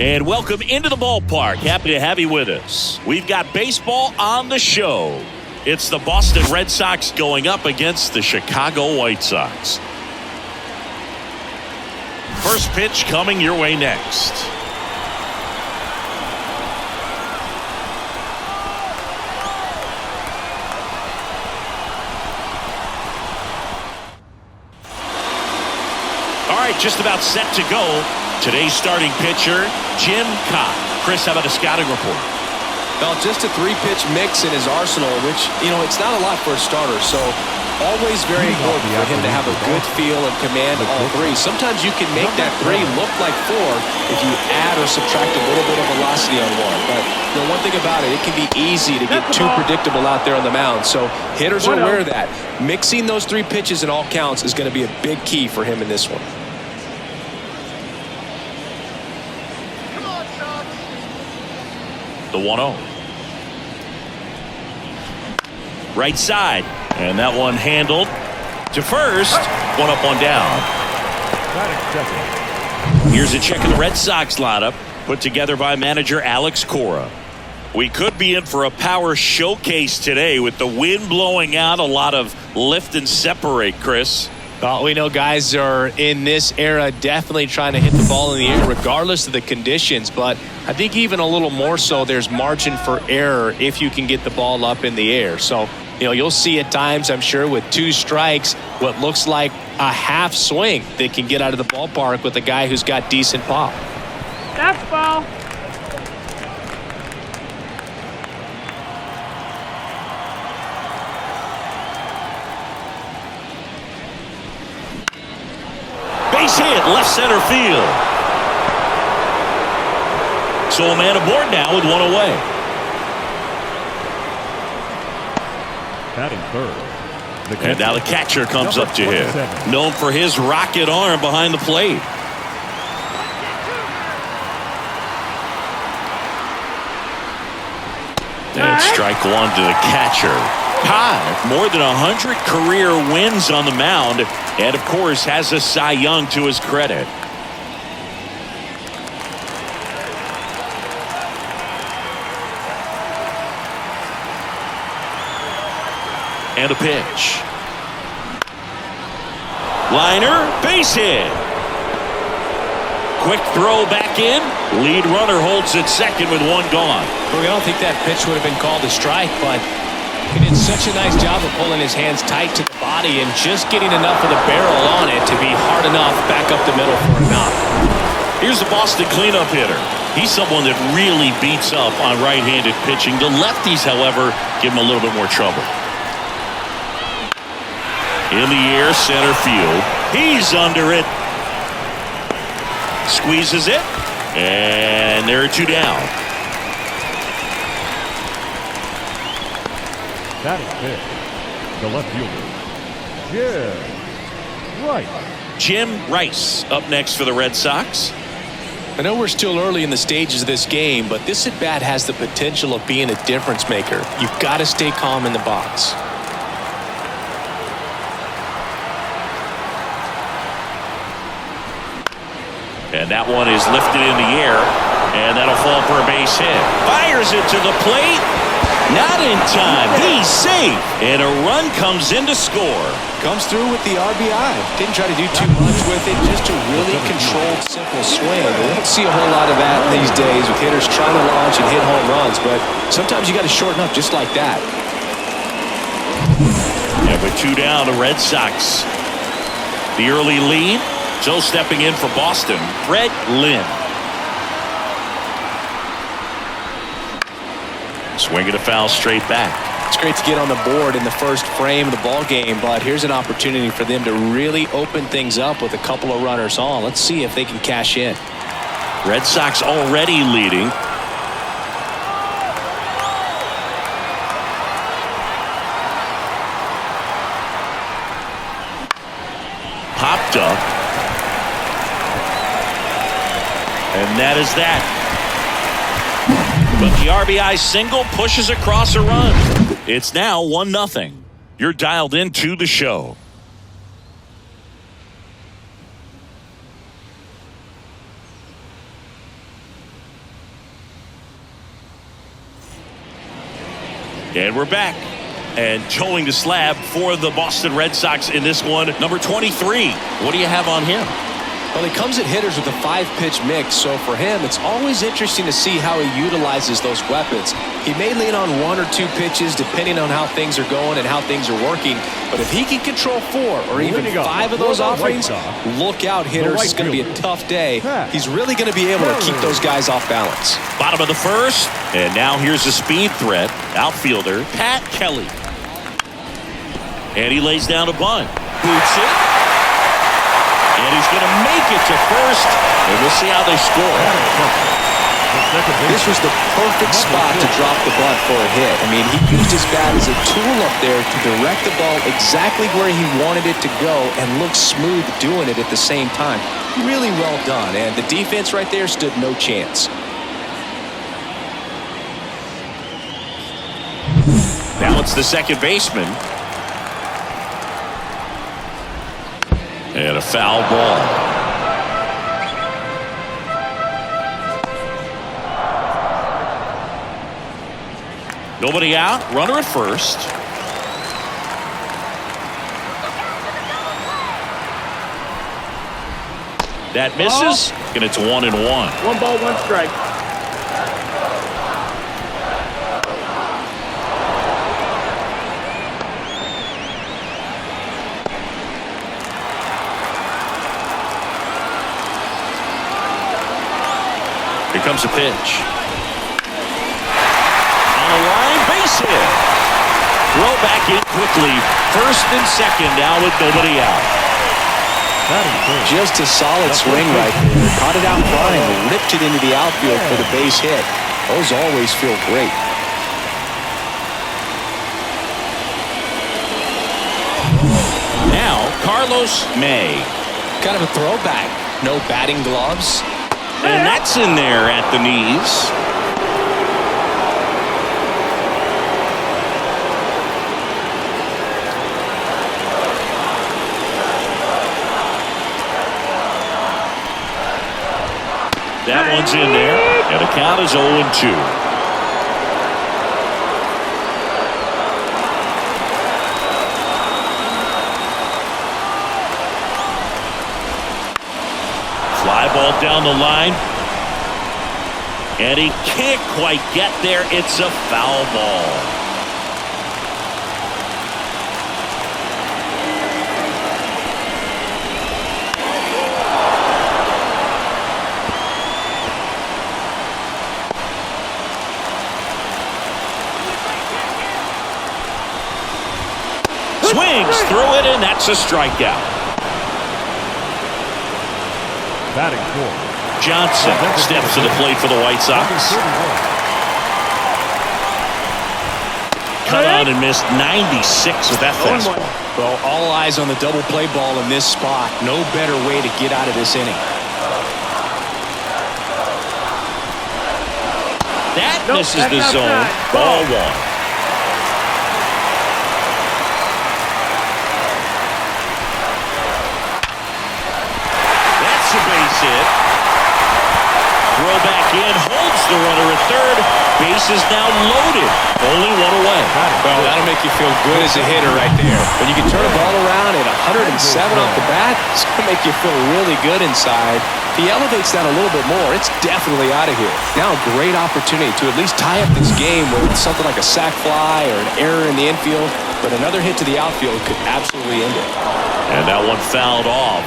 And welcome into the ballpark. Happy to have you with us. We've got baseball on the show. It's the Boston Red Sox going up against the Chicago White Sox. First pitch coming your way next. All right, just about set to go. Today's starting pitcher, Jim Cott. Chris, how about a scouting report? Well, just a three-pitch mix in his arsenal, which, it's not a lot for a starter. So always very important for him to have a good feel and command all three. Sometimes you can make that three look like four if you add or subtract a little bit of velocity on one. But one thing about it can be easy to get too predictable out there on the mound. So hitters are aware of that. Mixing those three pitches in all counts is going to be a big key for him in this one. The 1-0. Right side. And that one handled to first. One up, one down. Here's a check of the Red Sox lineup put together by manager Alex Cora. We could be in for a power showcase today with the wind blowing out, a lot of lift and separate, Chris. Well, we know guys are in this era definitely trying to hit the ball in the air regardless of the conditions, but I think even a little more so there's margin for error if you can get the ball up in the air. So, you'll see at times, I'm sure, with two strikes, what looks like a half swing that can get out of the ballpark with a guy who's got decent pop. That's ball. Base hit, left center field. So a man aboard now with one away. Batting third. And now the catcher comes up to him. Known for his rocket arm behind the plate. And strike one to the catcher. Cott, more than 100 career wins on the mound, and of course has a Cy Young to his credit. And a pitch. Liner, base hit. Quick throw back in. Lead runner holds at second with one gone. Well, I don't think that pitch would have been called a strike, but he did such a nice job of pulling his hands tight to the body and just getting enough of the barrel on it to be hard enough back up the middle for a knock. Here's the Boston cleanup hitter. He's someone that really beats up on right-handed pitching. The lefties, however, give him a little bit more trouble. In the air, center field. He's under it. Squeezes it. And there are two down. Batting fifth. The left fielder, Jim Rice. Jim Rice up next for the Red Sox. I know we're still early in the stages of this game, but this at-bat has the potential of being a difference maker. You've got to stay calm in the box. And that one is lifted in the air, and that'll fall for a base hit. Fires it to the plate. Not in time. He's safe. And a run comes in to score. Comes through with the RBI. Didn't try to do too much with it. Just a really controlled, simple swing. We don't see a whole lot of that these days with hitters trying to launch and hit home runs. But sometimes you got to shorten up just like that. Yeah, but two down, the Red Sox. The early lead. So stepping in for Boston, Fred Lynn. Swinging a foul straight back. It's great to get on the board in the first frame of the ball game, but here's an opportunity for them to really open things up with a couple of runners on. Let's see if they can cash in. Red Sox already leading. Popped up. And that is that. But the RBI single pushes across a run. It's now 1-0. You're dialed into the show. And we're back. And towing the slab for the Boston Red Sox in this one, number 23. What do you have on him? Well, he comes at hitters with a 5-pitch mix, so for him, it's always interesting to see how he utilizes those weapons. He may lean on 1 or 2 pitches depending on how things are going and how things are working, but if he can control 4 or even 5 of those offerings, look out, hitters. It's going to be a tough day. He's really going to be able to keep those guys off balance. Bottom of the first, and now here's the speed threat, outfielder Pat Kelly. And he lays down a bunt. Boots it. And he's going to make it to first. And we'll see how they score. This was the perfect spot to drop the bunt for a hit. I mean, he used his bat as a tool up there to direct the ball exactly where he wanted it to go and looked smooth doing it at the same time. Really well done. And the defense right there stood no chance. Now it's the second baseman. And a foul ball. Nobody out. Runner at first. That misses. And it's 1-1. 1 ball, 1 strike. Here comes a pitch. On the line, base hit. Throw back in quickly. First and second now with nobody out. Just a solid swing right there. Caught it out front and ripped it into the outfield for the base hit. Those always feel great. Now, Carlos May. Kind of a throwback. No batting gloves. And that's in there at the knees. That one's in there, and the count is 0-2. Fly ball down the line. And he can't quite get there. It's a foul ball. Swings through it, and that's a strikeout. Batting 4. Johnson steps to the plate for the White Sox. Cut on and missed 96 with that fastball. Well, all eyes on the double play ball in this spot. No better way to get out of this inning. That misses the zone. Ball 1. A base hit. Throw back in, holds the runner at third. Base is now loaded. Only 1 away. Well, that'll make you feel good as a hitter right there. When you can turn a ball around at 107 off the bat, it's going to make you feel really good inside. If he elevates that a little bit more, it's definitely out of here. Now a great opportunity to at least tie up this game with something like a sac fly or an error in the infield, but another hit to the outfield could absolutely end it. And that one fouled off.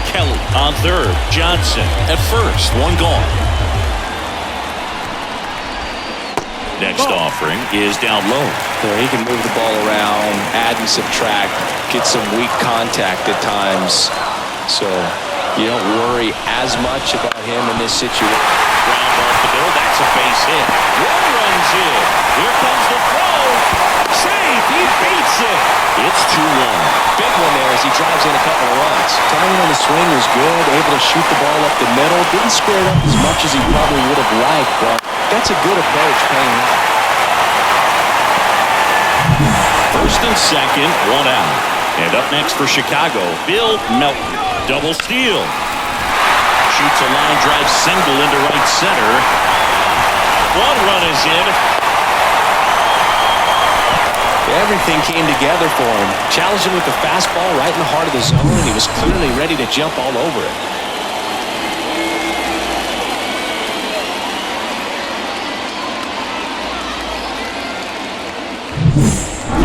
Kelly on third. Johnson at first. 1 gone. Next offering is down low. So he can move the ball around, add and subtract, get some weak contact at times. So you don't worry as much about him in this situation. Ground off the middle. That's a base hit. One runs in. Here comes the throw. Safe. He beats it. It's 2-1. Big one there as he drives in a couple of runs. Timing on the swing was good, able to shoot the ball up the middle. Didn't square it up as much as he probably would have liked, but that's a good approach paying off. First and second, 1 out. And up next for Chicago, Bill Melton. Double steal. shoots a line drive single into right center. One run is in. Everything came together for him. Challenged him with the fastball right in the heart of the zone, and he was clearly ready to jump all over it.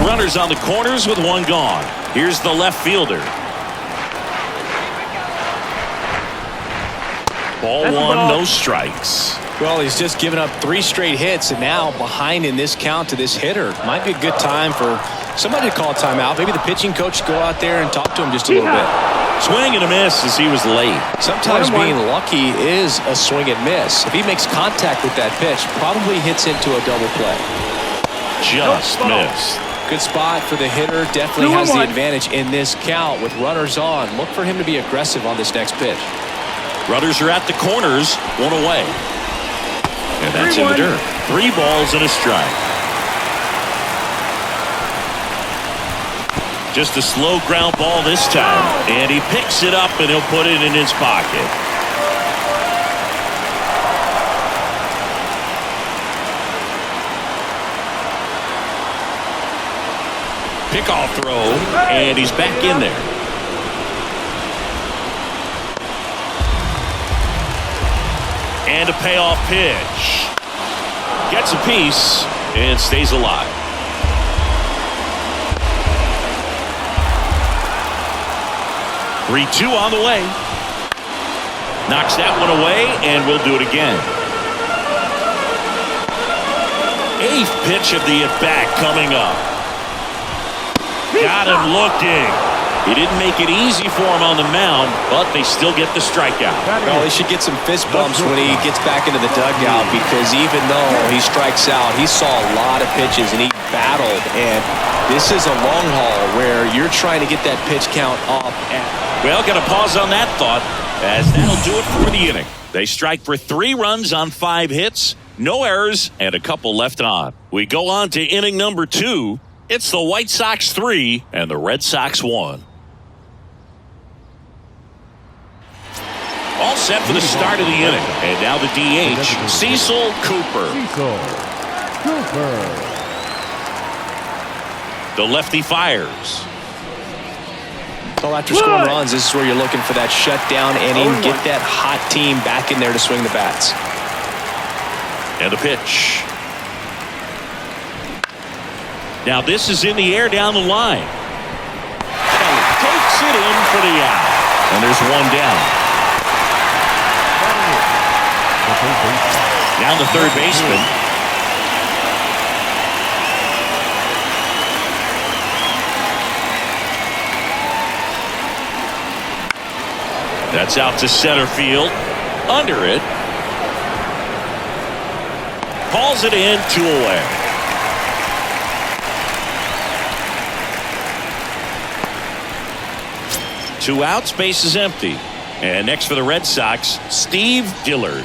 Runners on the corners with one gone. Here's the left fielder. Ball one, no strikes. Well, he's just given up 3 straight hits, and now behind in this count to this hitter. Might be a good time for somebody to call a timeout. Maybe the pitching coach go out there and talk to him just a little bit. Swing and a miss as he was late. Sometimes being lucky is a swing and miss. If he makes contact with that pitch, probably hits into a double play. Just missed. Good spot for the hitter. Definitely has the advantage in this count with runners on. Look for him to be aggressive on this next pitch. Runners are at the corners, one away. And that's in the dirt. 3 balls and a strike. Just a slow ground ball this time. And he picks it up and he'll put it in his pocket. Pickoff throw, and he's back in there. And a payoff pitch. Gets a piece and stays alive. Three-two on the way. Knocks that one away, and we'll do it again. 8th pitch of the at-bat coming up. Got him looking. He didn't make it easy for him on the mound, but they still get the strikeout. Well, he should get some fist bumps when he gets back into the dugout, because even though he strikes out, he saw a lot of pitches and he battled. And this is a long haul where you're trying to get that pitch count up. Well, got to pause on that thought, as that'll do it for the inning. They strike for 3 runs on 5 hits, no errors, and a couple left on. We go on to inning number 2. It's the White Sox 3 and the Red Sox 1. All set for the start of the inning. And now the DH, Cecil Cooper. The lefty fires. Well, after scoring runs, this is where you're looking for that shutdown inning. Get that hot team back in there to swing the bats. And the pitch. Now this is in the air down the line. And takes it in for the out. And there's one down. Now the third baseman. That's out to center field. Under it. Calls it in, 2 away. Two outs, base is empty. And next for the Red Sox, Steve Dillard.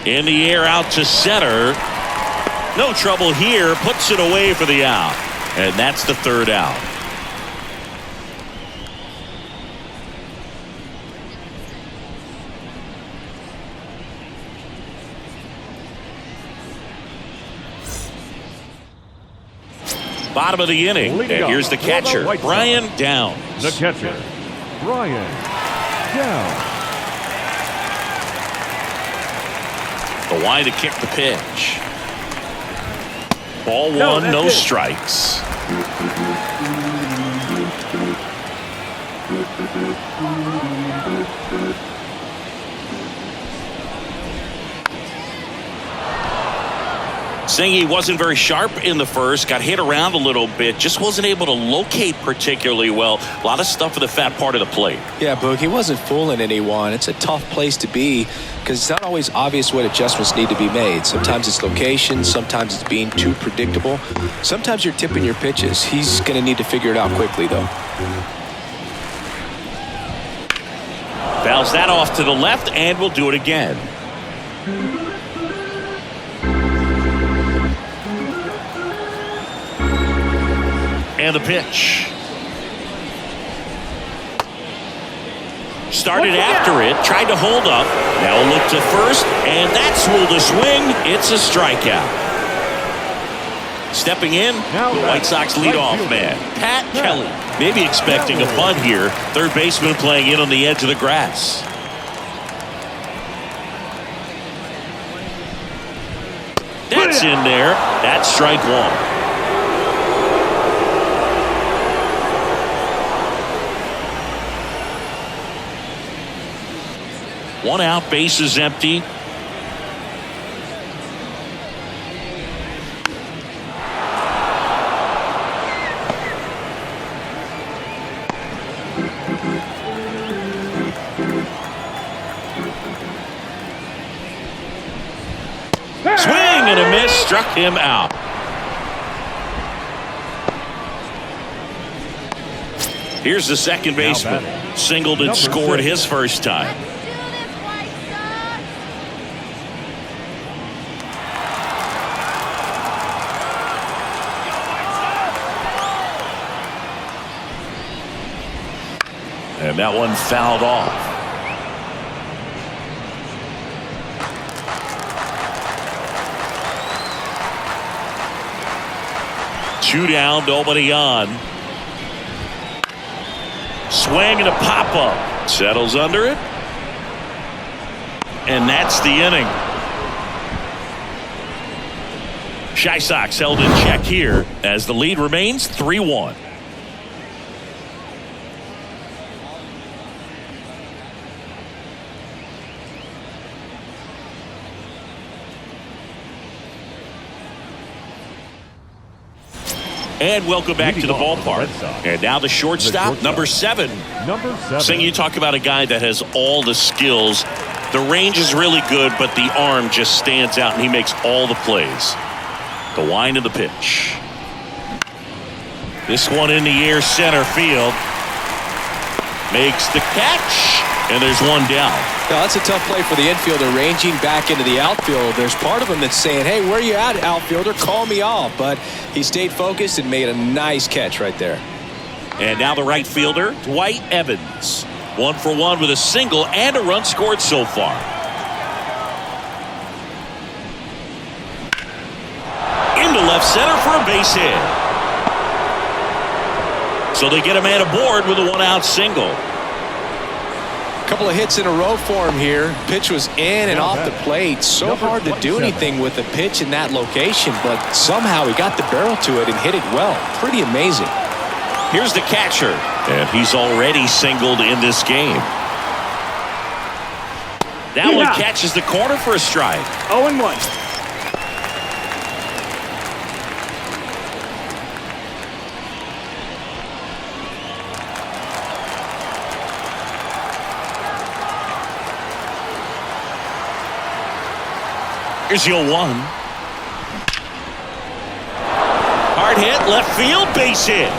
In the air out to center. No trouble here. Puts it away for the out. And that's the 3rd out. Bottom of the inning. And here's the catcher, Brian Downs. The catcher, Brian Downs. The line to kick the pitch. Ball 1, no strikes. Saying he wasn't very sharp in the first, got hit around a little bit, just wasn't able to locate particularly well. A lot of stuff for the fat part of the plate. Yeah, Boog, he wasn't fooling anyone. It's a tough place to be because it's not always obvious what adjustments need to be made. Sometimes it's location, sometimes it's being too predictable. Sometimes you're tipping your pitches. He's going to need to figure it out quickly, though. Fouls that off to the left, and we'll do it again. And the pitch. Started after it, tried to hold up. Now a look to first, and that's ruled a swing. It's a strikeout. Stepping in, the White Sox leadoff man, Pat Kelly. Maybe expecting a bunt here. Third baseman playing in on the edge of the grass. That's in there. That's strike one. One out, base is empty. Swing and a miss, struck him out. Here's the second baseman. Singled and scored his first time. And that one fouled off. Two down, nobody on. Swing and a pop-up. Settles under it. And that's the inning. Chi Sox held in check here as the lead remains 3-1. And welcome back to the ballpark. And now the shortstop, number 7. Sing, you talk about a guy that has all the skills. The range is really good, but the arm just stands out, and he makes all the plays. The wind of the pitch. This one in the air, center field. Makes the catch, and there's one down. Now, that's a tough play for the infielder ranging back into the outfield. There's part of him that's saying, hey, where you at, outfielder? Call me off. But he stayed focused and made a nice catch right there. And now the right fielder, Dwight Evans. 1 for 1 with a single and a run scored so far. Into left center for a base hit. So they get a man aboard with a 1-out single. Couple of hits in a row for him here. Pitch was in and off the plate. So hard to do anything with a pitch in that location, but somehow he got the barrel to it and hit it well. Pretty amazing. Here's the catcher, and he's already singled in this game. That one catches the corner for a strike. 0-1. Here's your 1. Hard hit, left field, base hit.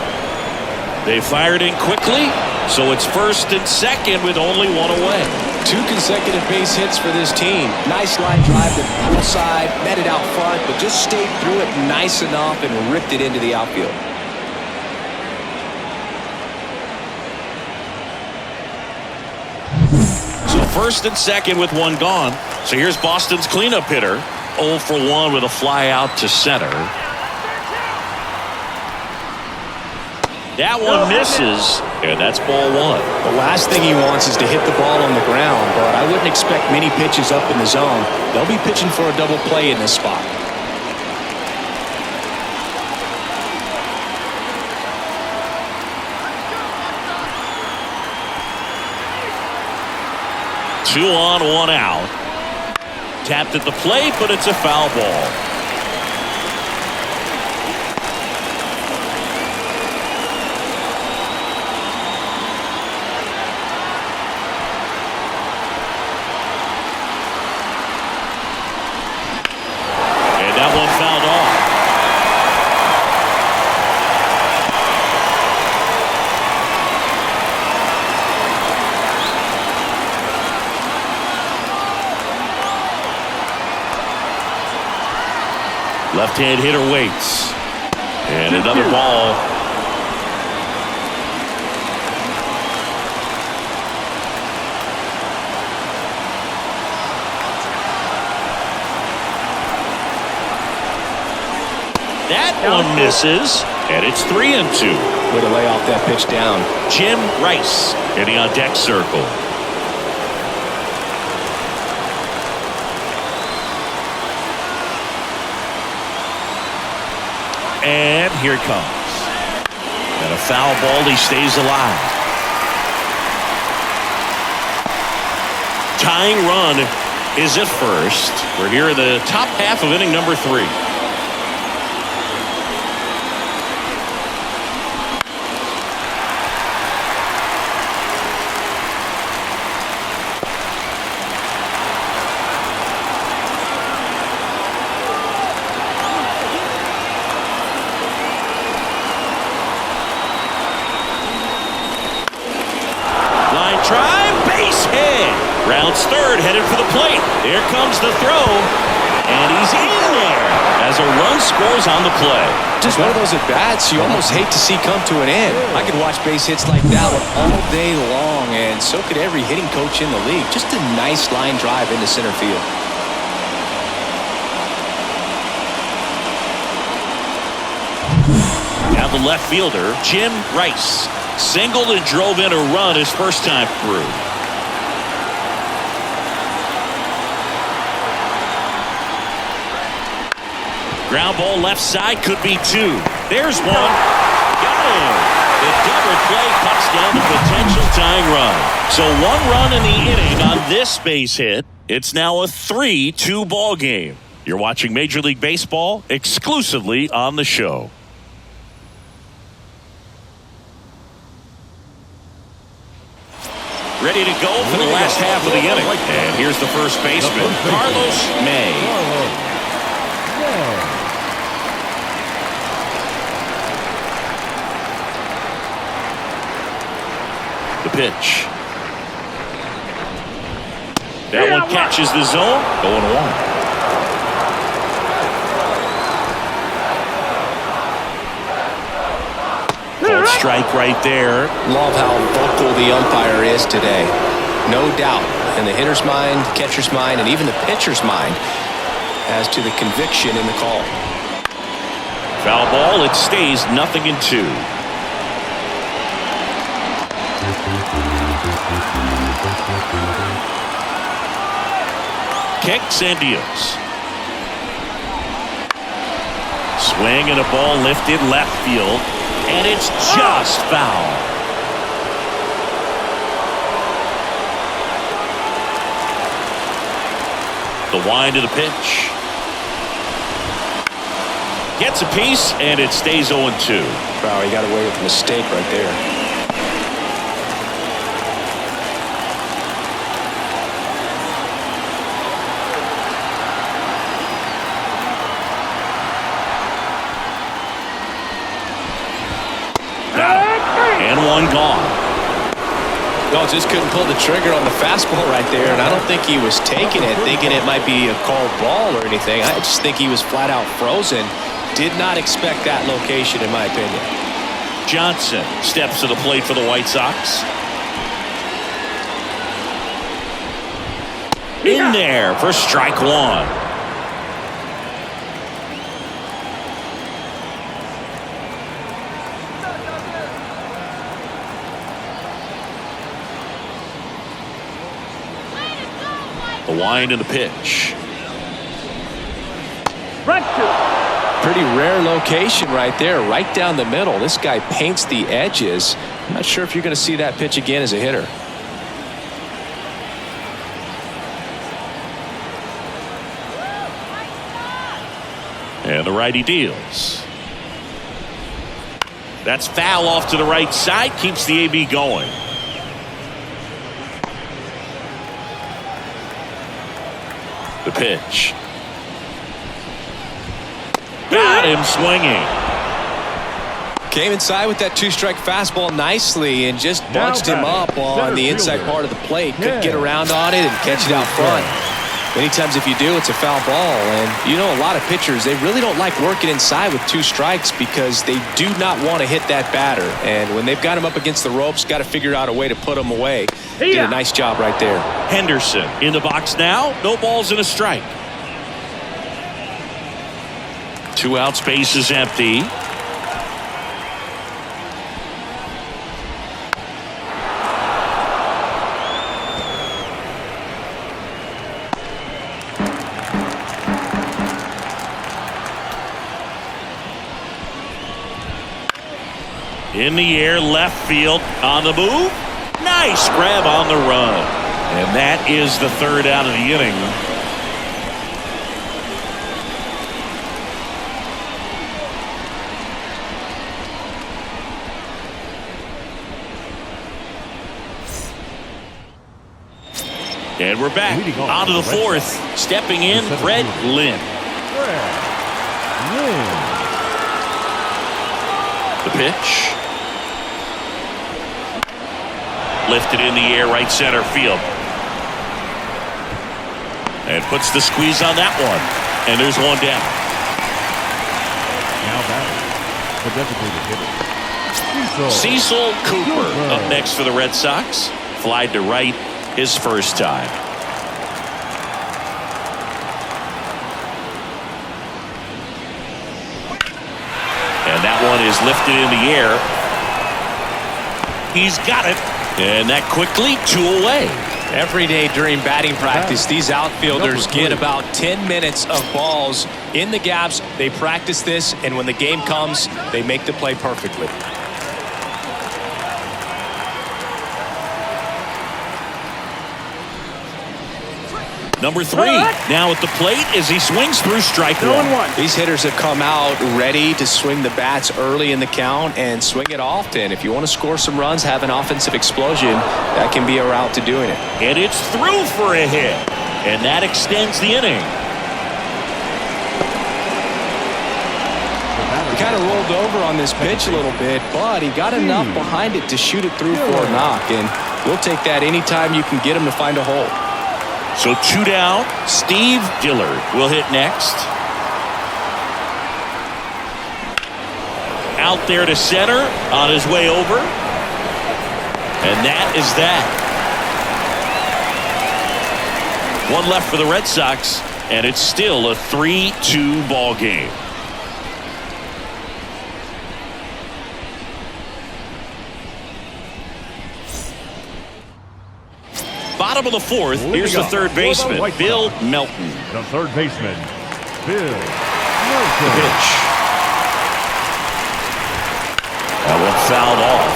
They fired in quickly, so it's first and second with only one away. 2 consecutive base hits for this team. Nice line drive to the pull side, met it out front, but just stayed through it nice enough and ripped it into the outfield. First and second with one gone. So here's Boston's cleanup hitter. 0 for 1 with a fly out to center. That one misses, and that's ball 1. The last thing he wants is to hit the ball on the ground, but I wouldn't expect many pitches up in the zone. They'll be pitching for a double play in this spot. Two on, 1 out. Tapped at the plate, but it's a foul ball. And that one fouled off. Left-hand hitter waits. And another ball. That one misses, and it's 3-2. Way to lay off that pitch down. Jim Rice hitting on deck circle. And here it comes. And a foul ball, he stays alive. Tying run is at first. We're here in the top half of inning number 3. Rounds third, headed for the plate. Here comes the throw, and he's in there as a run scores on the play. Just one of those at-bats you almost hate to see come to an end. I could watch base hits like that one all day long, and so could every hitting coach in the league. Just a nice line drive into center field. Now the left fielder, Jim Rice, singled and drove in a run his first time through. Ground ball left side, could be 2. There's one. Got him. The double play cuts down the potential tying run. So 1 run in the inning on this base hit. It's now a 3-2 ball game. You're watching Major League Baseball exclusively on the show. Ready to go for the last half of the inning. And here's the first baseman, Carlos May. The pitch. That one catches the zone. 0-1. Called strike right there. Love how vocal the umpire is today. No doubt in the hitter's mind, catcher's mind, and even the pitcher's mind as to the conviction in the call. Foul ball. It stays 0-2. Kicks and deals. Swing and a ball lifted left field, and it's just foul. The wind of the pitch. Gets a piece, and it stays 0-2. Wow, he got away with a mistake right there. And one gone. No, just couldn't pull the trigger on the fastball right there, and I don't think he was taking it, thinking it might be a called ball or anything. I just think he was flat out frozen. Did not expect that location, in my opinion. Johnson steps to the plate for the White Sox. In there for strike 1. The wind and the pitch. Pretty rare location right there, right down the middle. This guy paints the edges. I'm not sure if you're going to see that pitch again as a hitter. And the righty deals. That's foul off to the right side, keeps the AB going. The pitch. Got him swinging. Came inside with that 2-strike fastball nicely and just bunched him up on the inside part of the plate. Couldn't get around on it and catch it out front. Many times if you do, it's a foul ball. And you know, a lot of pitchers, they really don't like working inside with 2 strikes because they do not want to hit that batter. And when they've got him up against the ropes, got to figure out a way to put him away. Did a nice job right there. Henderson in the box now. No balls and a strike. 2 outs, base is empty. In the air, left field, on the move. Nice grab on the run. And that is the 3rd out of the inning. And we're back on to the 4th. Stepping in, Fred Lynn. The pitch. Lifted in the air, right center field. And puts the squeeze on that one. And there's one down. Now batting, the designated hitter, Cecil Cooper up next for the Red Sox. Flied to right his first time. And that one is lifted in the air. He's got it. And that quickly 2 away. Every day during batting practice, these outfielders get about 10 minutes of balls in the gaps. They practice this, and when the game comes, they make the play perfectly. Number 3 now at the plate as he swings through strike one. These hitters have come out ready to swing the bats early in the count and swing it often. If you want to score some runs, have an offensive explosion, that can be a route to doing it. And it's through for a hit. And that extends the inning. He kind of rolled over on this pitch a little bit, but he got enough behind it to shoot it through for a knock. And we'll take that anytime you can get him to find a hole. So 2 down. Steve Dillard will hit next. Out there to center on his way over. And that is that. 1 left for the Red Sox, and it's still a 3-2 ball game. Bottom of the 4th, here's the 3rd baseman, Bill Melton. The 3rd baseman, Bill The Melton. pitch. That one fouled off.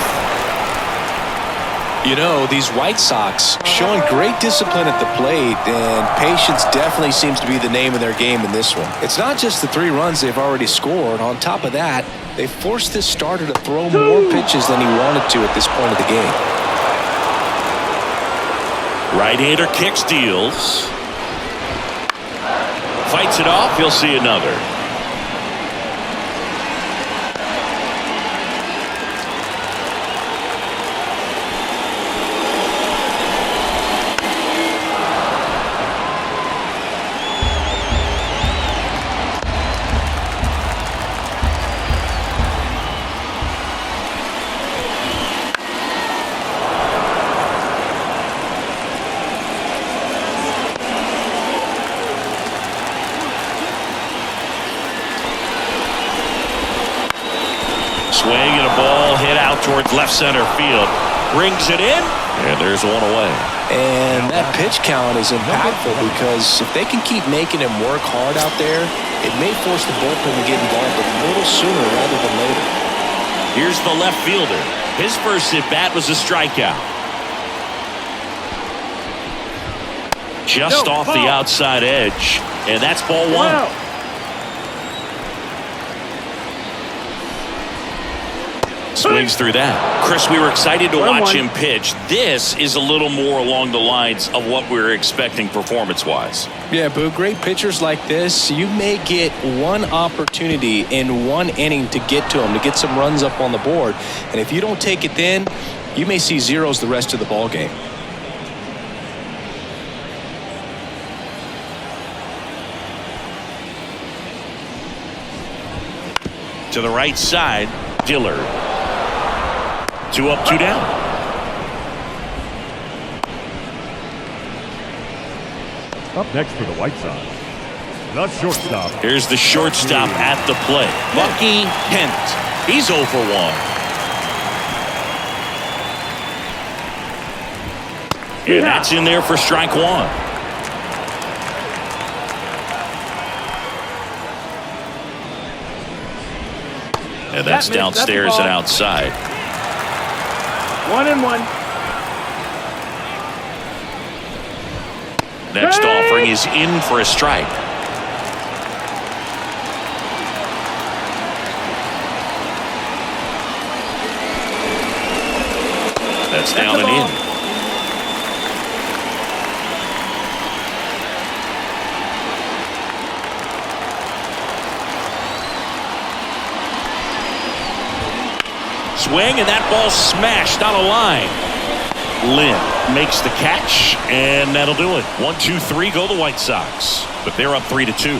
You know, these White Sox showing great discipline at the plate, and patience definitely seems to be the name of their game in this one. It's not just the 3 runs they've already scored. On top of that, they forced this starter to throw more pitches than he wanted to at this point of the game. Right-hander kicks, deals. Fights it off. He'll see another. Swing and a ball hit out towards left center field. Brings it in, and there's one away. And that pitch count is impactful because if they can keep making him work hard out there, it may force the bullpen to get involved a little sooner rather than later. Here's the left fielder. His first at-bat was a strikeout. Just off the outside edge, and that's ball 1. Swings through that. Chris, we were excited to watch him pitch. This is a little more along the lines of what we were expecting performance-wise. Yeah, Boo, great pitchers like this, you may get one opportunity in one inning to get to them, to get some runs up on the board. And if you don't take it then, you may see zeros the rest of the ball game. To the right side, Dillard. 2 up, 2 down. Up next for the White Sox, The shortstop. Here's the shortstop at the plate. Bucky Hent. He's 0 for 1. And that's in there for strike 1. And that's downstairs and outside. 1-1. Next offering is in for a strike. That's down and in. Swing, and that ball smashed on a line. Lynn makes the catch, and that'll do it. 1-2-3 go the White Sox, but they're up 3-2.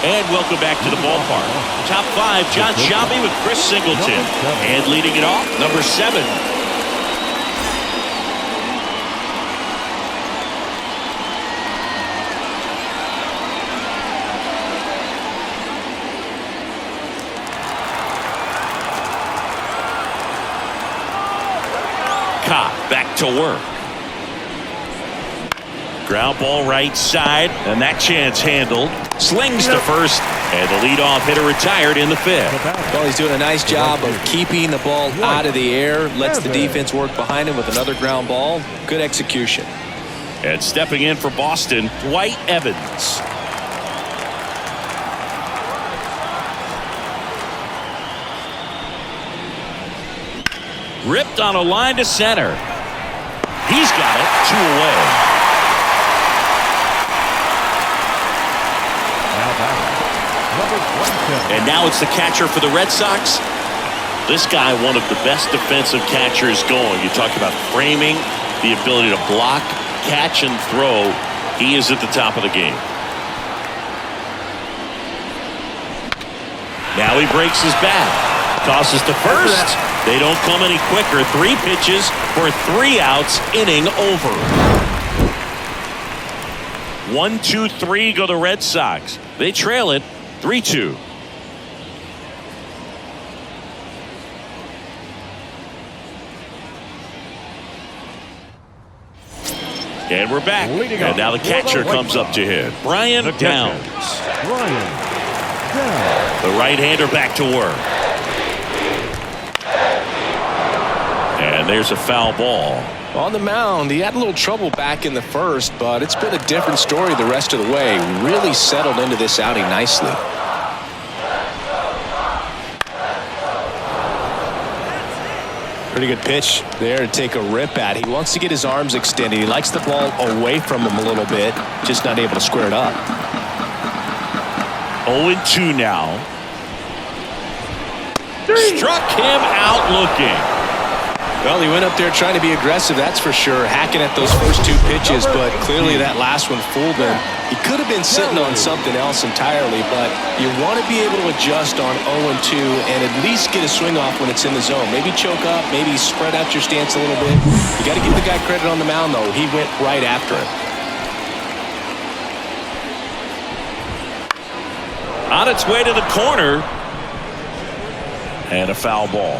And welcome back to the ballpark. Top 5, John Sciambi with Chris Singleton. And leading it off, number 7. Back to work. Ground ball right side, and that chance handled. Slings to first, and the leadoff hitter retired in the 5th. Well, he's doing a nice job of keeping the ball out of the air. Lets the defense work behind him with another ground ball. Good execution. And stepping in for Boston, Dwight Evans. Ripped on a line to center. He's got it. 2 away. And now it's the catcher for the Red Sox. This guy, one of the best defensive catchers going. You talk about framing, the ability to block, catch, and throw. He is at the top of the game. Now he breaks his bat. Tosses to first. They don't come any quicker. 3 pitches for 3 outs. Inning over. 1-2-3 go the Red Sox. They trail it 3-2. And we're back. And now the catcher comes up to hit. Brian Downs. The right-hander back to work. And there's a foul ball. On the mound, he had a little trouble back in the first, but it's been a different story the rest of the way. Really settled into this outing nicely. Pretty good pitch there to take a rip at. He wants to get his arms extended. He likes the ball away from him a little bit, just not able to square it up. 0-2 now. Struck him out looking. Well, he went up there trying to be aggressive, that's for sure, hacking at those first 2 pitches, but clearly that last one fooled him. He could have been sitting on something else entirely, but you want to be able to adjust on 0-2 and at least get a swing off when it's in the zone. Maybe choke up, maybe spread out your stance a little bit. You got to give the guy credit on the mound, though. He went right after it. On its way to the corner. And a foul ball.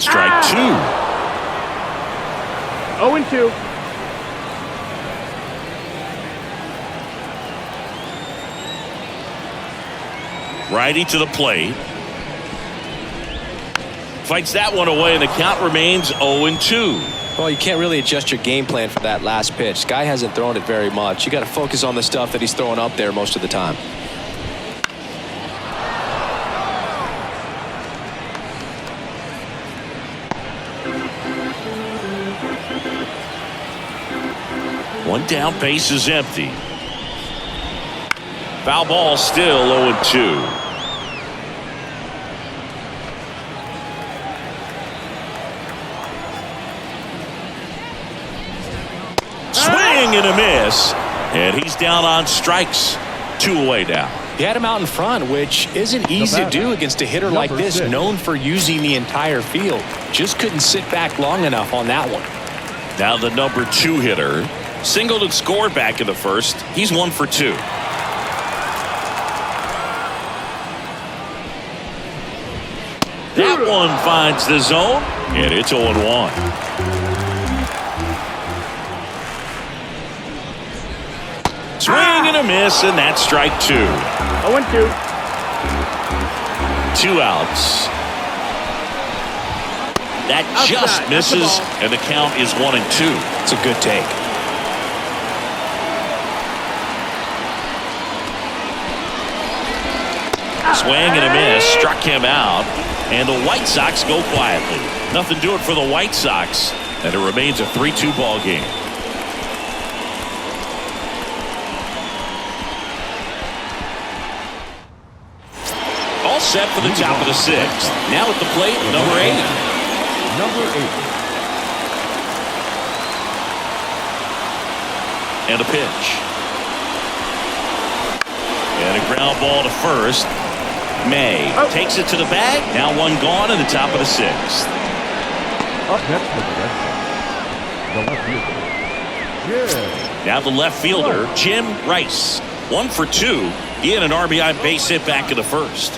Strike 2. 0-2. Righty to the plate. Fights that one away, and the count remains 0-2. Well, you can't really adjust your game plan for that last pitch. Guy hasn't thrown it very much. You got to focus on the stuff that he's throwing up there most of the time. One down, base is empty. Foul ball, still 0-2. swing and a miss, and he's down on strikes. 2 away now. He had him out in front, which isn't easy to do against a hitter like this, known for using the entire field. Just couldn't sit back long enough on that one. Now the number 2 hitter singled and scored back in the first. He's 1 for 2. That one finds the zone, and it's 0-1. Swing and a miss, and that's strike 2. 0-2. 2 outs. That just misses, and the count is 1-2. It's a good take. Swing and a miss, struck him out, and the White Sox go quietly. Nothing to it for the White Sox, and it remains a 3-2 ball game. All set for the top of the 6th. Now at the plate, number 8. Number 8. And a pitch. And a ground ball to first. May takes it to the bag. Now 1 gone in the top of the 6th. Up next for the Red Sox, the left fielder, Jim. Now the left fielder, Jim Rice. 1 for 2. He had an RBI base hit back in the first.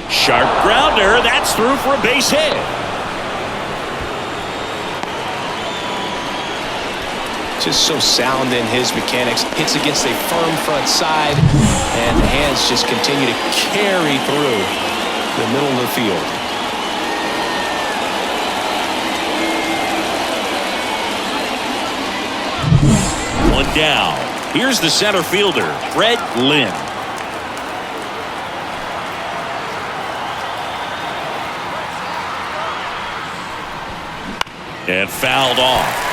Sharp grounder. That's through for a base hit. Just so sound in his mechanics. Hits against a firm front side, and the hands just continue to carry through the middle of the field. One down. Here's the center fielder, Fred Lynn. And fouled off.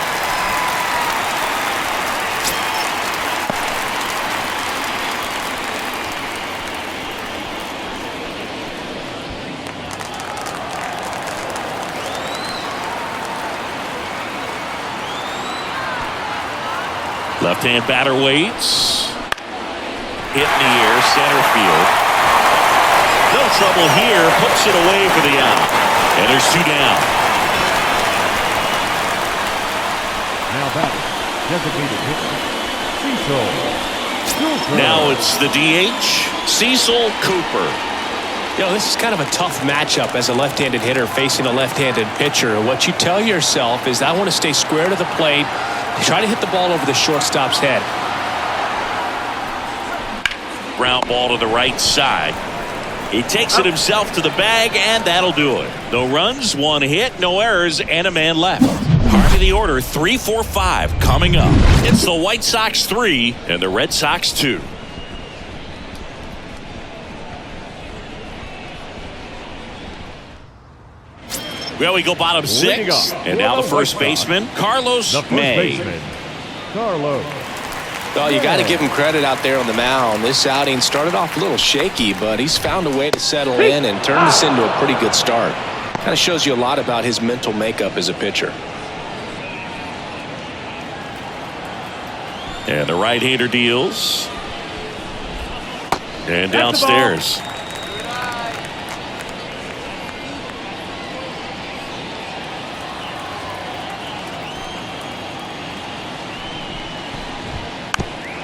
Left-hand batter waits. Hit in the air, center field. No trouble here. Puts it away for the out. And there's 2 down. Now batting, designated hitter, Cecil. Now it's the DH, Cecil Cooper. You know, this is kind of a tough matchup as a left-handed hitter facing a left-handed pitcher. What you tell yourself is, I want to stay square to the plate, try to hit the ball over the shortstop's head. Ground ball to the right side. He takes it himself to the bag, and that'll do it. No runs, 1 hit, no errors, and a man left. Part of the order, 3-4-5 coming up. It's the White Sox 3 and the Red Sox 2. Well, we go bottom 6, and now the first baseman, Carlos May. Carlos. Well, you got to give him credit out there on the mound. This outing started off a little shaky, but he's found a way to settle in and turn this into a pretty good start. Kind of shows you a lot about his mental makeup as a pitcher. And the right-hander deals. And downstairs.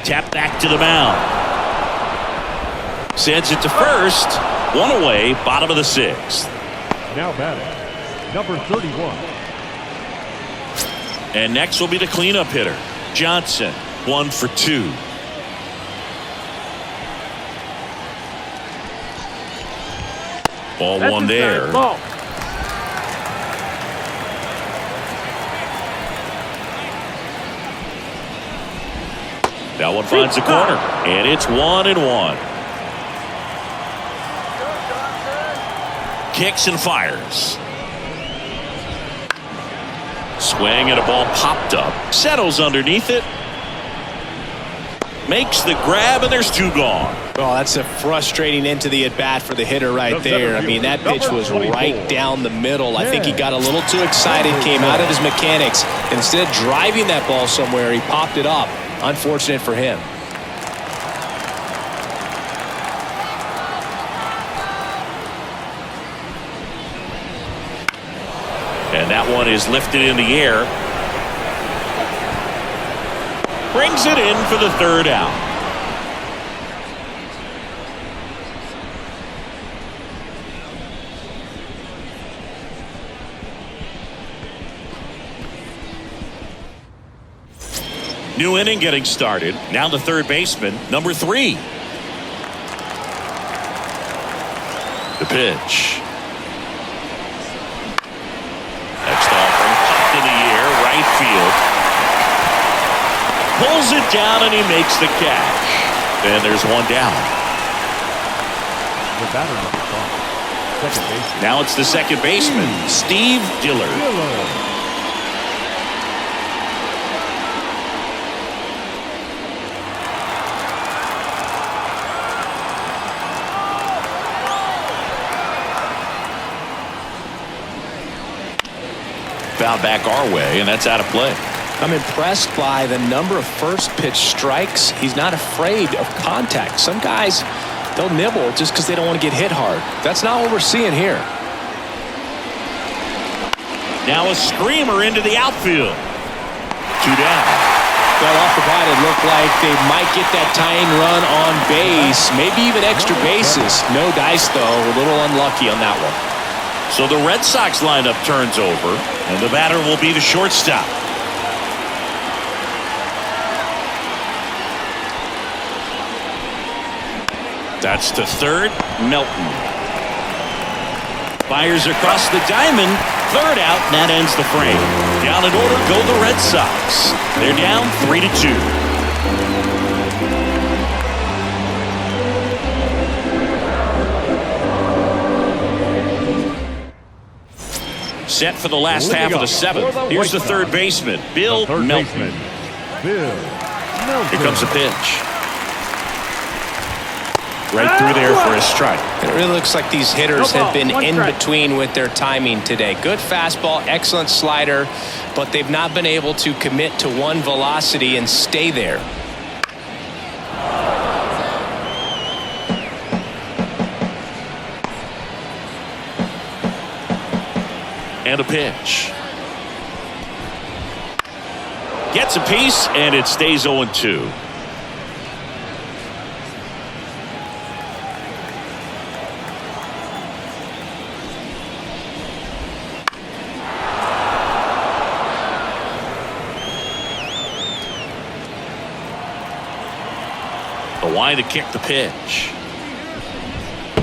Tap back to the mound. Sends it to first. 1 away, bottom of the 6th. Now batting, number 31. And next will be the cleanup hitter, Johnson. 1 for 2. Ball 1 there. Ball. That one finds the corner, and it's 1-1. Kicks and fires. Swing, and a ball popped up. Settles underneath it. Makes the grab, and there's 2 gone. Oh, that's a frustrating end to the at-bat for the hitter right there. I mean, that pitch was right down the middle. I think he got a little too excited, came out of his mechanics. Instead of driving that ball somewhere, he popped it up. Unfortunate for him. And that one is lifted in the air. Brings it in for the third out. New inning getting started. Now the third baseman, number 3. The pitch. Next offering, popped in the air, right field. Pulls it down and he makes the catch. And there's one down. The batter number 5. Second baseman. Now it's the second baseman, Steve Dillard. Foul back our way, and that's out of play. I'm impressed by the number of first pitch strikes. He's not afraid of contact. Some guys, they'll nibble just because they don't want to get hit hard. That's not what we're seeing here. Now a screamer into the outfield. 2 down. Well, off the bat, it looked like they might get that tying run on base, maybe even extra bases. No dice, though. A little unlucky on that one. So the Red Sox lineup turns over, and the batter will be the shortstop. That's to third, Melton. Fires across the diamond, third out, and that ends the frame. Down in order go the Red Sox. They're down 3-2. Set for the last half of the 7th. Here's the third baseman, Bill Melton. Here comes the pitch. Right through there for a strike. It really looks like these hitters have been in between with their timing today. Good fastball, excellent slider, but they've not been able to commit to one velocity and stay there. And a pitch. Gets a piece, and it stays 0-2. The line to kick the pitch.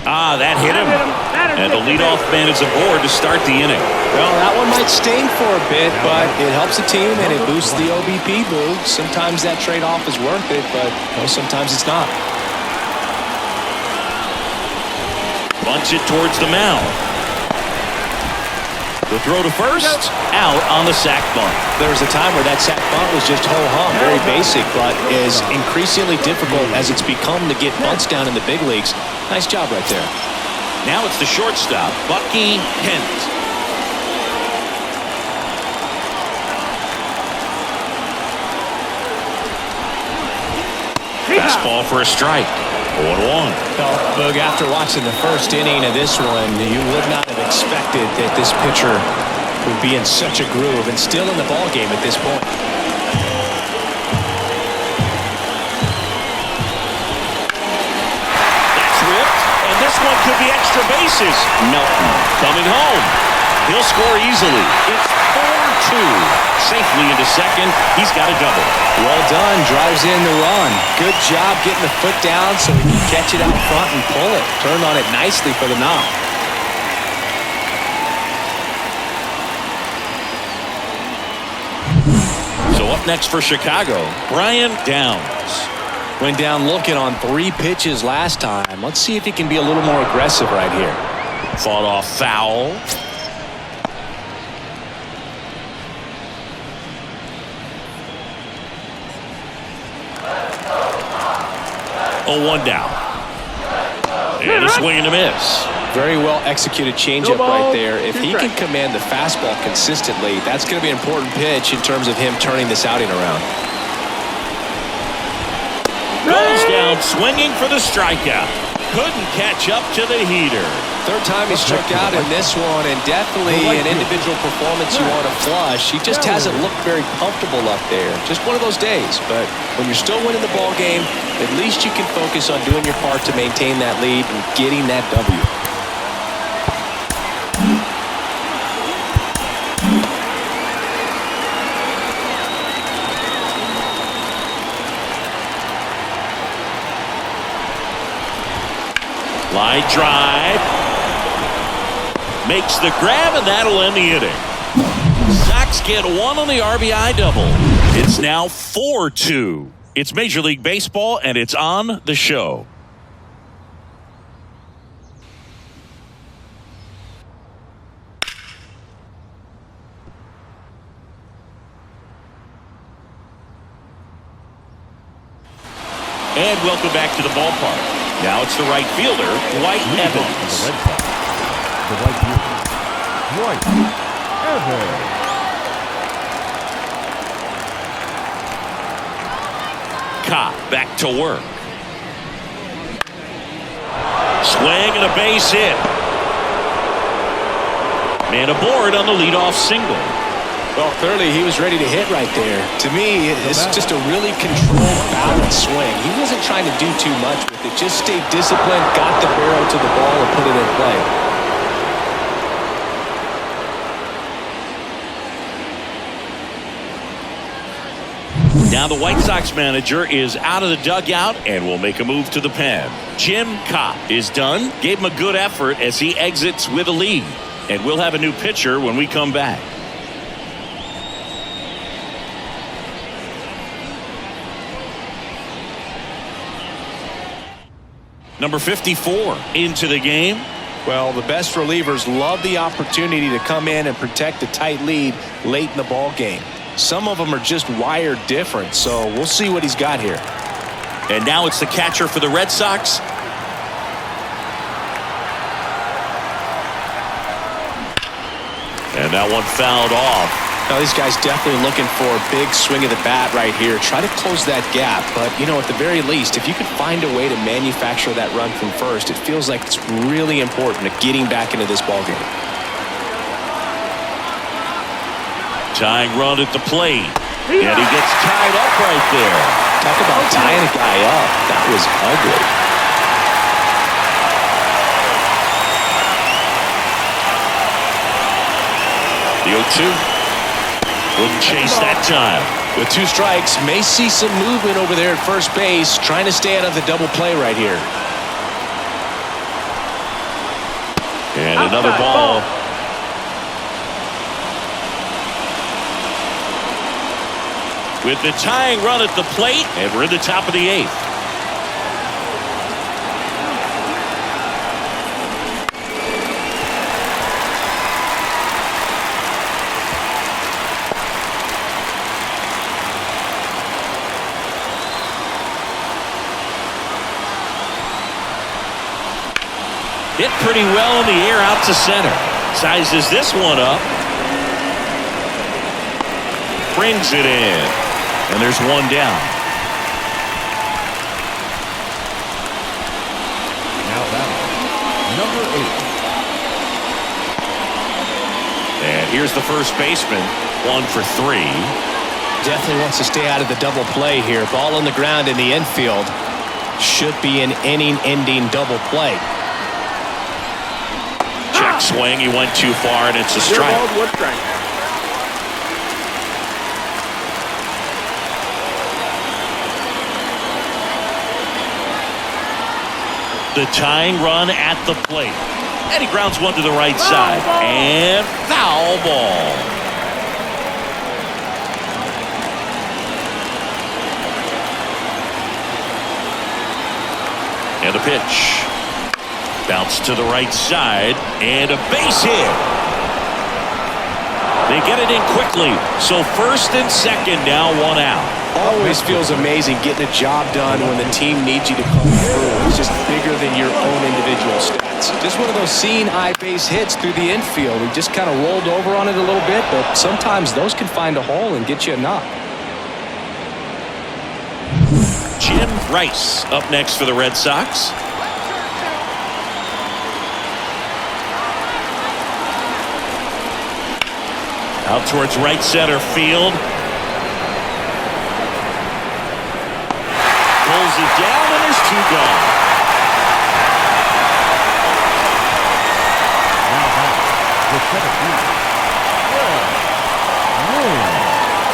That hit him. And the leadoff man is aboard to start the inning. Well, that one might sting for a bit, but it helps the team and it boosts the OBP boost. Sometimes that trade-off is worth it, but sometimes it's not. Bunts it towards the mound. The throw to first, out on the sac bunt. There was a time where that sac bunt was just ho-hum, very basic, but is increasingly difficult as it's become to get bunts down in the big leagues. Nice job right there. Now it's the shortstop, Bucky Kent. Fastball for a strike. 0-1. Well, Boog, after watching the first inning of this one, you would not have expected that this pitcher would be in such a groove and still in the ball game at this point. That's ripped, and this one could be extra bases. Melton coming home. He'll score easily. It's 4-2. Safely into second. He's got a double. Well done. Drives in the run. Good job getting the foot down so he can catch it out front and pull it. Turned on it nicely for the knock. So up next for Chicago, Brian Downs. Went down looking on 3 pitches last time. Let's see if he can be a little more aggressive right here. Fought off foul. 0-1 down. And a swing and a miss. Very well executed changeup right there. If he can command the fastball consistently, that's going to be an important pitch in terms of him turning this outing around. Goes down swinging for the strikeout. Couldn't catch up to the heater. Third time he struck out in this one, and definitely an individual performance you want to flush. He just hasn't looked very comfortable up there. Just one of those days. But when you're still winning the ball game, at least you can focus on doing your part to maintain that lead and getting that W. Line drive. Makes the grab, and that'll end the inning. Sox get one on the RBI double. It's now 4-2. It's Major League Baseball, and it's on the show. And welcome back to the ballpark. Now it's the right fielder, Dwight Evans. The right fielder, Dwight Evans. Cobb back to work. Swing and a base hit. Man aboard on the leadoff single. Well, clearly he was ready to hit right there. To me, it's just a really controlled, balanced swing. He wasn't trying to do too much with it. Just stayed disciplined, got the barrel to the ball, and put it in play. Now the White Sox manager is out of the dugout and will make a move to the pen. Jim Cobb is done. Gave him a good effort as he exits with a lead. And we'll have a new pitcher when we come back. Number 54 into the game. Well, the best relievers love the opportunity to come in and protect a tight lead late in the ball game. Some of them are just wired different, so we'll see what he's got here. And now it's the catcher for the Red Sox. And that one fouled off. Now, these guys definitely looking for a big swing of the bat right here. Try to close that gap. But, you know, at the very least, if you could find a way to manufacture that run from first, it feels like it's really important to getting back into this ballgame. Tying run at the plate. And he gets tied up right there. Talk about tying a guy up. That was ugly. The 0-2. Wouldn't chase that time. With two strikes, may see some movement over there at first base, trying to stay out of the double play right here. And another ball. With the tying run at the plate, and we're in the top of the 8th. Hit pretty well in the air out to center. Sizes this one up. Brings it in. And there's one down. Now that number 8. And here's the first baseman. 1 for 3. Definitely wants to stay out of the double play here. Ball on the ground in the infield. Should be an inning-ending double play. Check swing. He went too far, and it's a strike. The tying run at the plate. And he grounds one to the right side. And foul ball. And a pitch. Bounce to the right side. And a base hit. They get it in quickly. So first and second now, one out. always feels amazing getting a job done when the team needs you to come through. It's just bigger than your own individual stats. Just one of those seeing eye base hits through the infield. He just kind of rolled over on it a little bit, but sometimes those can find a hole and get you a knock. Jim Rice up next for the Red Sox. Out towards right center field. Pulls it down, and there's two gone.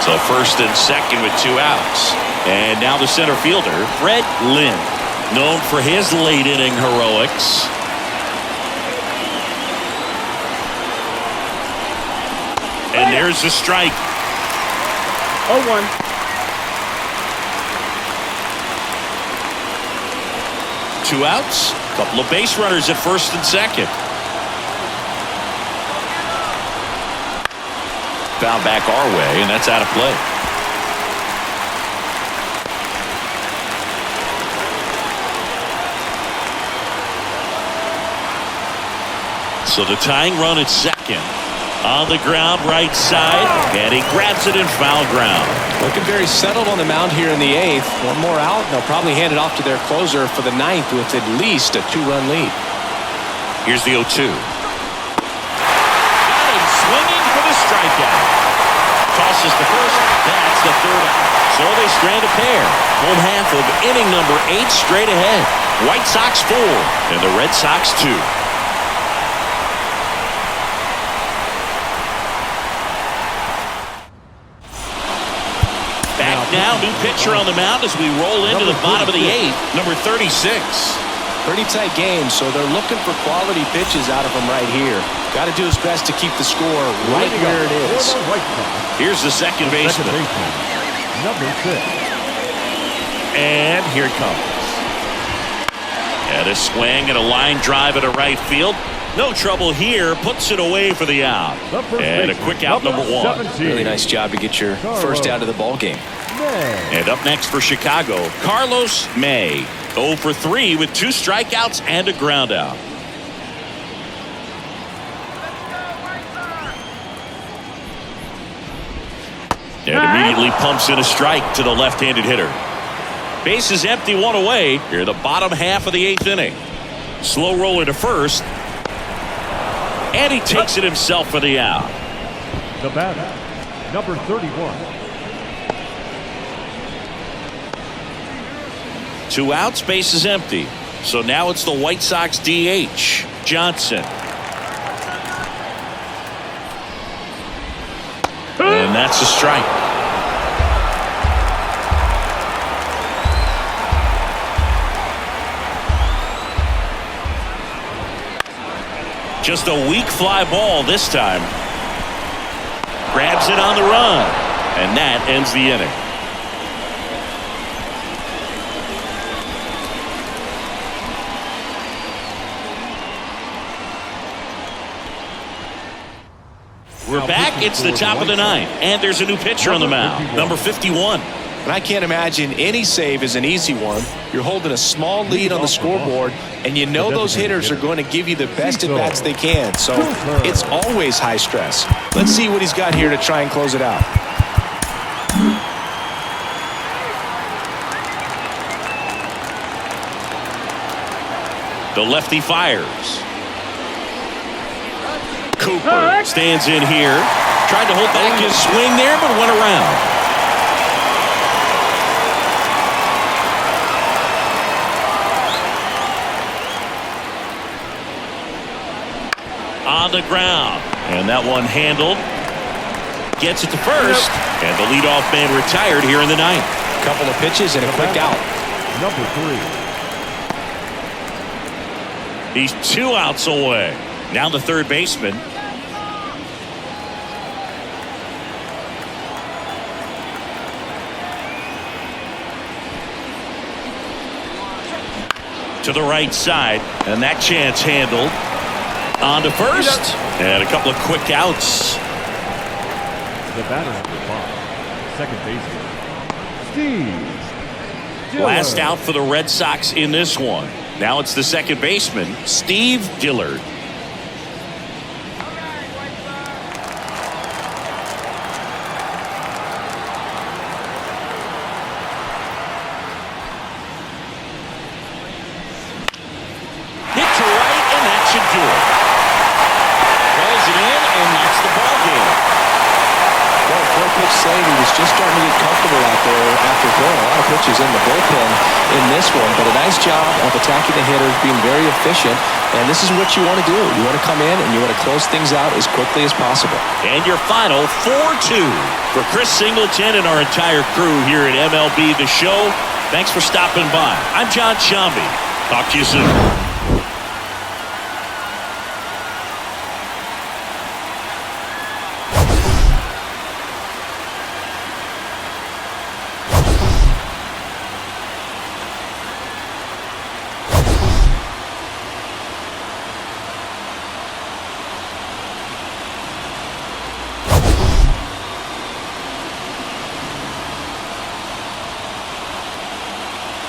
So first and second with two outs. And now the center fielder, Fred Lynn, known for his late inning heroics. And there's the strike. 0-1. Two outs, couple of base runners at first and second. Foul back our way, and that's out of play. So the tying run at second. On the ground, right side, and he grabs it in foul ground. Looking very settled on the mound here in the eighth. One more out, and they'll probably hand it off to their closer for the ninth with at least a two-run lead. Here's the 0-2. Got him swinging for the strikeout. Tosses to first. That's the third out. So they strand a pair. Home half of inning number 8 straight ahead. White Sox 4 and the Red Sox 2. Now, new pitcher on the mound as we roll into the bottom of the 8th, number 36. Pretty tight game, so they're looking for quality pitches out of him right here. Got to do his best to keep the score right where it is. Here's the second baseman. Number 6. And here it comes. And a swing and a line drive at a right field. No trouble here. Puts it away for the out. And a quick out, number 1. Really nice job to get your first out of the ball game. And up next for Chicago, Carlos May. 0 for 3 with 2 strikeouts and a ground out. And immediately pumps in a strike to the left-handed hitter. Base is empty, 1 away. Here the bottom half of the 8th inning. Slow roller to first. And he takes it himself for the out. The batter, number 31. 2 outs, base is empty. So now it's the White Sox DH, Johnson. And that's a strike. Just a weak fly ball this time. Grabs it on the run. And that ends the inning. We're back. It's the top of the 9th. And there's a new pitcher on the mound. Number 51. And I can't imagine any save is an easy one. You're holding a small lead on the scoreboard, and you know those hitters are going to give you the best at-bats they can. So it's always high stress. Let's see what he's got here to try and close it out. The lefty fires. Cooper stands in here. Tried to hold back his swing there, but went around. On the ground. And that one handled. Gets it to first. And the leadoff man retired here in the 9th. Couple of pitches and a quick out. Number 3. He's 2 outs away. Now the third baseman. To the right side, and that chance handled. On to first, and a couple of quick outs. The batter, number 5, second baseman, Steve Last Dillard. out for the Red Sox in this one. Now it's the second baseman, Steve Dillard. Hit to right, and that should do it. Calls it in, and that's the ball game. Well, four-pitch slate, he was just starting to get comfortable out there after throwing a lot of pitches in the bullpen in this one. But a nice job of attacking the hitters, being very efficient. And this is what you want to do. You want to come in and you want to close things out as quickly as possible. And your final 4-2 for Chris Singleton and our entire crew here at MLB The Show. Thanks for stopping by. I'm John Shambi. Talk to you soon.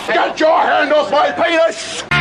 Get your hand off my penis!